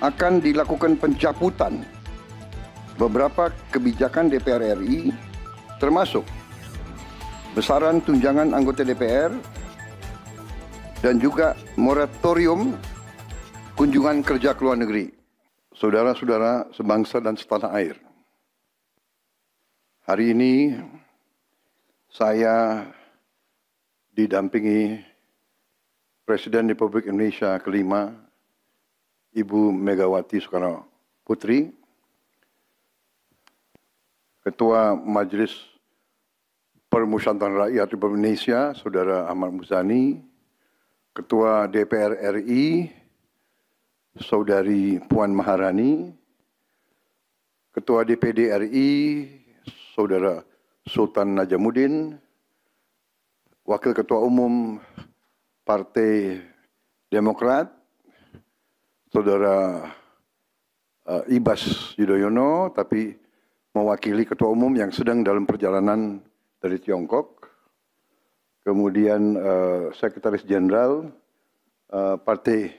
akan dilakukan pencabutan beberapa kebijakan DPR RI, termasuk besaran tunjangan anggota DPR dan juga moratorium kunjungan kerja ke luar negeri. Saudara-saudara sebangsa dan setanah air, hari ini saya didampingi Presiden Republik Indonesia kelima, Ibu Megawati Soekarno Putri, Ketua Majelis Permusyawaratan Rakyat Republik Indonesia, Saudara Ahmad Muzani, Ketua DPR RI, Saudari Puan Maharani, Ketua DPD RI, Saudara Sultan Najamuddin, Wakil Ketua Umum Partai Demokrat, Saudara Ibas Yudhoyono, tapi mewakili Ketua Umum yang sedang dalam perjalanan dari Tiongkok. Kemudian Sekretaris Jenderal Partai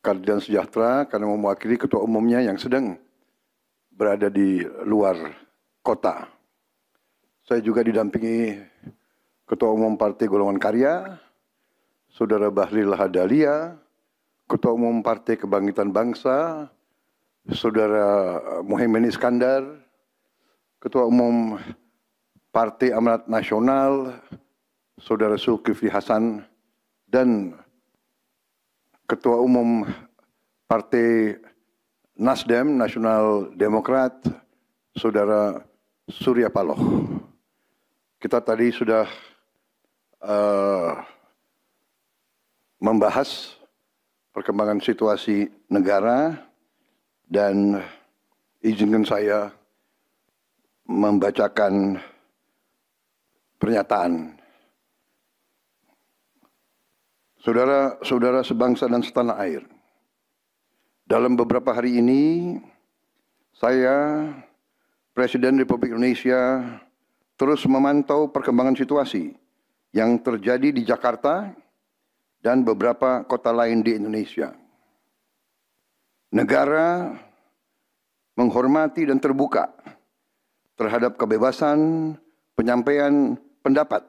Keadilan Sejahtera karena mewakili Ketua Umumnya yang sedang berada di luar kota. Saya juga didampingi Ketua Umum Partai Golongan Karya, Saudara Bahlil Lahadalia, Ketua Umum Partai Kebangkitan Bangsa, Saudara Muhaimin Iskandar, Ketua Umum Partai Amanat Nasional, Saudara Zulkifli Hasan, dan Ketua Umum Partai Nasdem, Nasional Demokrat, Saudara Surya Paloh. Kita tadi sudah membahas perkembangan situasi negara dan izinkan saya membacakan pernyataan. Saudara-saudara sebangsa dan setanah air, dalam beberapa hari ini saya, Presiden Republik Indonesia, terus memantau perkembangan situasi yang terjadi di Jakarta dan beberapa kota lain di Indonesia. Negara menghormati dan terbuka terhadap kebebasan penyampaian pendapat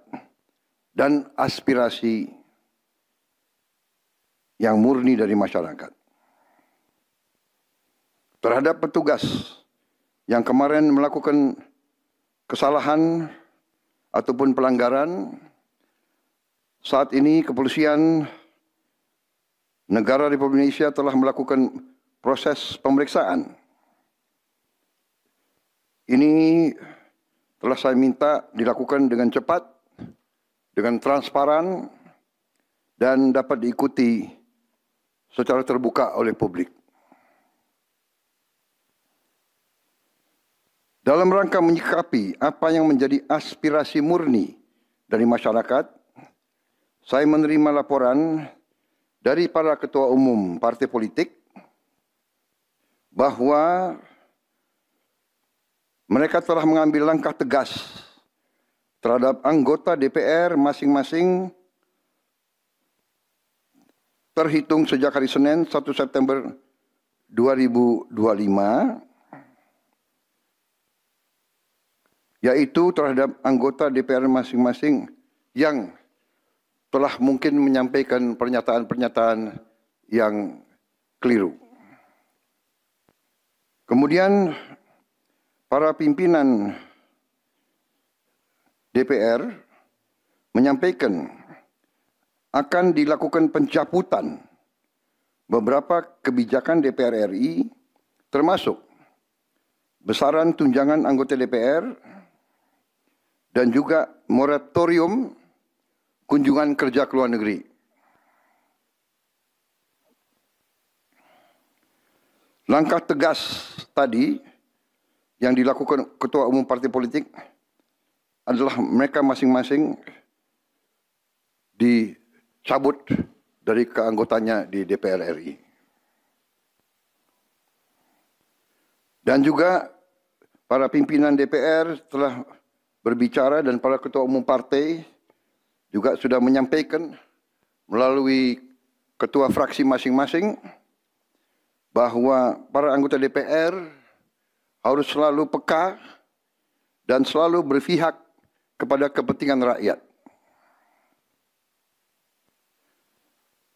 dan aspirasi yang murni dari masyarakat. Terhadap petugas yang kemarin melakukan kesalahan ataupun pelanggaran, saat ini kepolisian negara Republik Indonesia telah melakukan proses pemeriksaan. Ini telah saya minta dilakukan dengan cepat, dengan transparan, dan dapat diikuti secara terbuka oleh publik. Dalam rangka menyikapi apa yang menjadi aspirasi murni dari masyarakat, saya menerima laporan dari para ketua umum partai politik bahwa mereka telah mengambil langkah tegas terhadap anggota DPR masing-masing terhitung sejak hari Senin 1 September 2025, yaitu terhadap anggota DPR masing-masing yang telah mungkin menyampaikan pernyataan-pernyataan yang keliru. Kemudian para pimpinan DPR menyampaikan akan dilakukan pencabutan beberapa kebijakan DPR RI, termasuk besaran tunjangan anggota DPR dan juga moratorium kunjungan kerja ke luar negeri. Langkah tegas tadi yang dilakukan ketua umum partai politik adalah mereka masing-masing dicabut dari keanggotanya di DPR RI. Dan juga para pimpinan DPR telah berbicara dan para ketua umum partai juga sudah menyampaikan melalui ketua fraksi masing-masing bahwa para anggota DPR harus selalu peka dan selalu berpihak kepada kepentingan rakyat.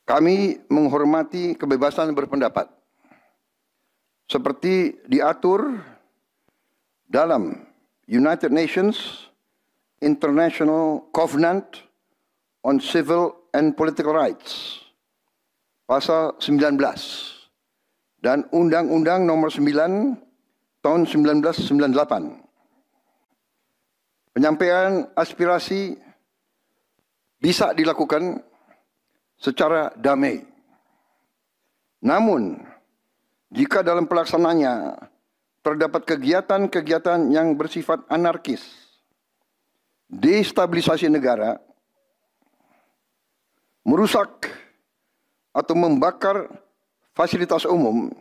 Kami menghormati kebebasan berpendapat seperti diatur dalam United Nations International Covenant on Civil and Political Rights, pasal 19, dan Undang-Undang Nomor 9 tahun 1998. Penyampaian aspirasi bisa dilakukan secara damai. Namun, jika dalam pelaksananya terdapat kegiatan-kegiatan yang bersifat anarkis, destabilisasi negara, merusak atau membakar fasilitas umum,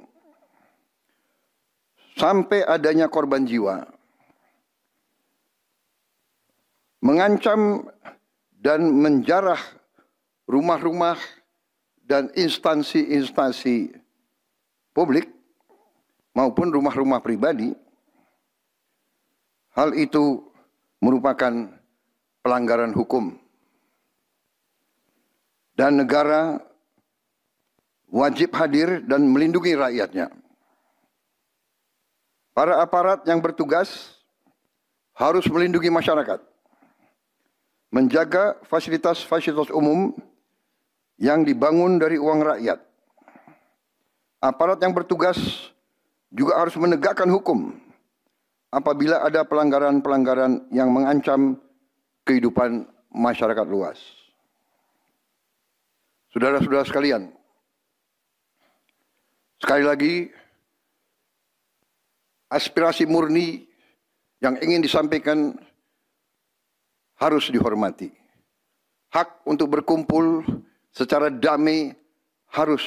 sampai adanya korban jiwa, mengancam dan menjarah rumah-rumah dan instansi-instansi publik maupun rumah-rumah pribadi, hal itu merupakan pelanggaran hukum. Dan negara wajib hadir dan melindungi rakyatnya. Para aparat yang bertugas harus melindungi masyarakat, menjaga fasilitas-fasilitas umum yang dibangun dari uang rakyat. Aparat yang bertugas juga harus menegakkan hukum apabila ada pelanggaran-pelanggaran yang mengancam kehidupan masyarakat luas. Saudara-saudara sekalian, sekali lagi, aspirasi murni yang ingin disampaikan harus dihormati. Hak untuk berkumpul secara damai harus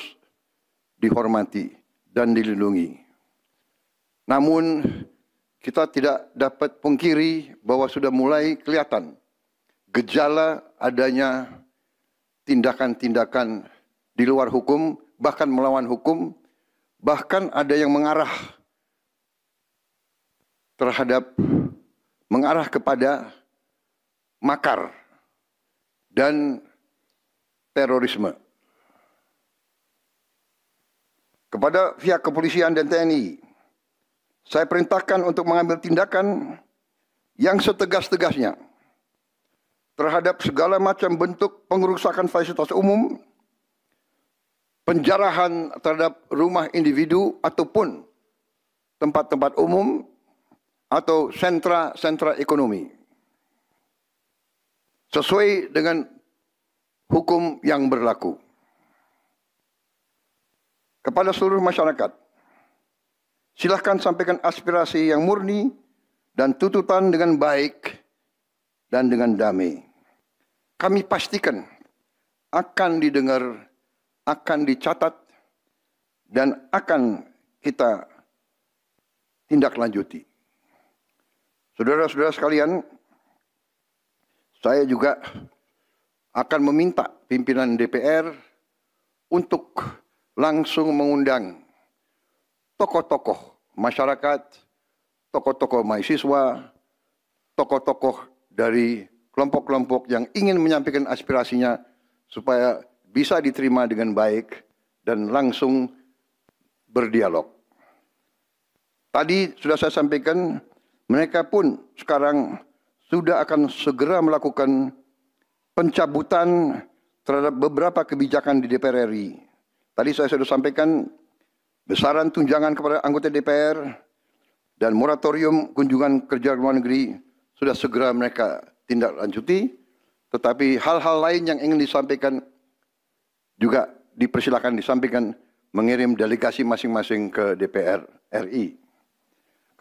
dihormati dan dilindungi. Namun, kita tidak dapat pungkiri bahwa sudah mulai kelihatan gejala adanya tindakan-tindakan di luar hukum, bahkan melawan hukum, bahkan ada yang mengarah kepada makar dan terorisme. Kepada pihak kepolisian dan TNI, saya perintahkan untuk mengambil tindakan yang setegas-tegasnya terhadap segala macam bentuk pengerusakan fasilitas umum, penjarahan terhadap rumah individu ataupun tempat-tempat umum atau sentra-sentra ekonomi, sesuai dengan hukum yang berlaku. Kepada seluruh masyarakat, silahkan sampaikan aspirasi yang murni dan tuntutan dengan baik dan dengan damai. Kami pastikan akan didengar, akan dicatat, dan akan kita tindak lanjuti. Saudara-saudara sekalian, saya juga akan meminta pimpinan DPR untuk langsung mengundang tokoh-tokoh masyarakat, tokoh-tokoh mahasiswa, tokoh-tokoh dari kelompok-kelompok yang ingin menyampaikan aspirasinya supaya bisa diterima dengan baik dan langsung berdialog. Tadi sudah saya sampaikan, mereka pun sekarang sudah akan segera melakukan pencabutan terhadap beberapa kebijakan di DPR RI. Tadi saya sudah sampaikan besaran tunjangan kepada anggota DPR dan moratorium kunjungan kerja luar negeri sudah segera mereka tindak lanjuti, tetapi hal-hal lain yang ingin disampaikan juga dipersilakan disampaikan mengirim delegasi masing-masing ke DPR RI.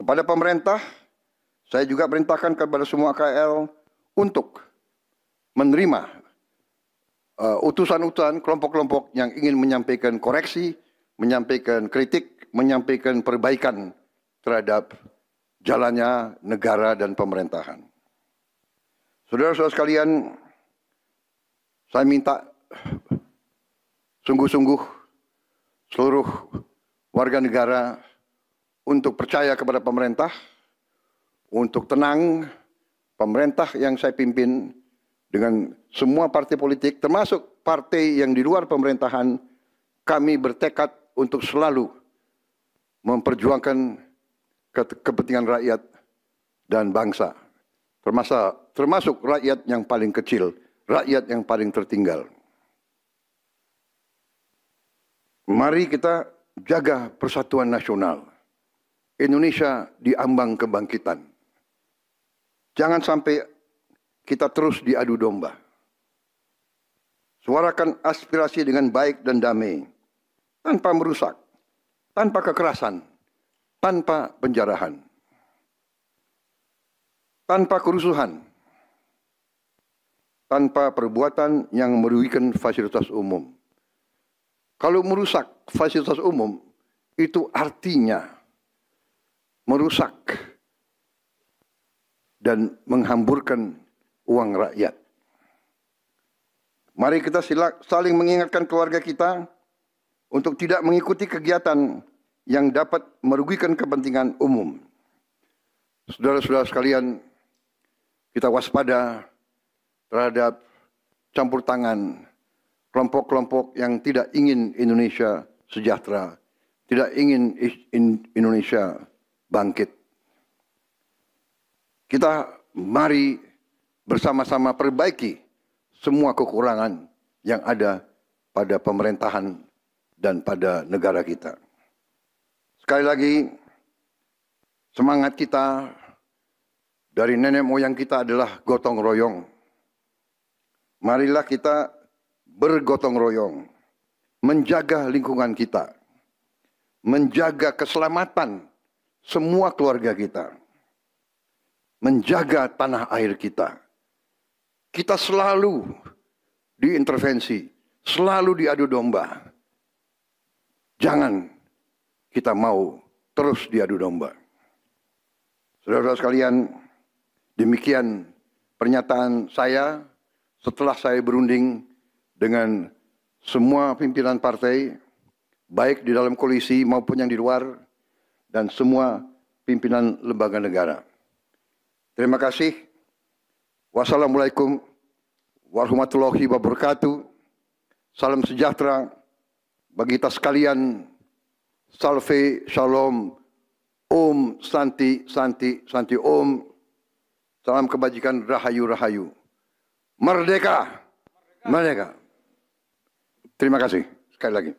Kepada pemerintah, saya juga perintahkan kepada semua KL untuk menerima utusan-utusan kelompok-kelompok yang ingin menyampaikan koreksi, menyampaikan kritik, menyampaikan perbaikan terhadap jalannya negara dan pemerintahan. Saudara-saudara sekalian, saya minta sungguh-sungguh seluruh warga negara untuk percaya kepada pemerintah, untuk tenang. Pemerintah yang saya pimpin dengan semua partai politik, termasuk partai yang di luar pemerintahan, kami bertekad untuk selalu memperjuangkan kepentingan rakyat dan bangsa, termasuk rakyat yang paling kecil, rakyat yang paling tertinggal. Mari kita jaga persatuan nasional. Indonesia di ambang kebangkitan. Jangan sampai kita terus diadu domba. Suarakan aspirasi dengan baik dan damai, tanpa merusak, tanpa kekerasan, tanpa penjarahan, tanpa kerusuhan, tanpa perbuatan yang merugikan fasilitas umum. Kalau merusak fasilitas umum, itu artinya merusak dan menghamburkan uang rakyat. Mari kita saling mengingatkan keluarga kita untuk tidak mengikuti kegiatan yang dapat merugikan kepentingan umum. Saudara-saudara sekalian, kita waspada terhadap campur tangan kelompok-kelompok yang tidak ingin Indonesia sejahtera, tidak ingin Indonesia bangkit. Kita mari bersama-sama perbaiki semua kekurangan yang ada pada pemerintahan dan pada negara kita. Sekali lagi, semangat kita dari nenek moyang kita adalah gotong royong. Marilah kita bergotong royong, menjaga lingkungan kita, menjaga keselamatan semua keluarga kita, menjaga tanah air kita. Kita selalu diintervensi, selalu diadu domba. Jangan kita mau terus diadu domba. Saudara-saudara sekalian, demikian pernyataan saya setelah saya berunding dengan semua pimpinan partai, baik di dalam koalisi maupun yang di luar, dan semua pimpinan lembaga negara. Terima kasih. Wassalamualaikum warahmatullahi wabarakatuh. Salam sejahtera bagi kita sekalian. Salve, shalom, om, santi, santi, santi, om. Salam kebajikan, rahayu, rahayu. Merdeka, merdeka. Terima kasih sekali lagi.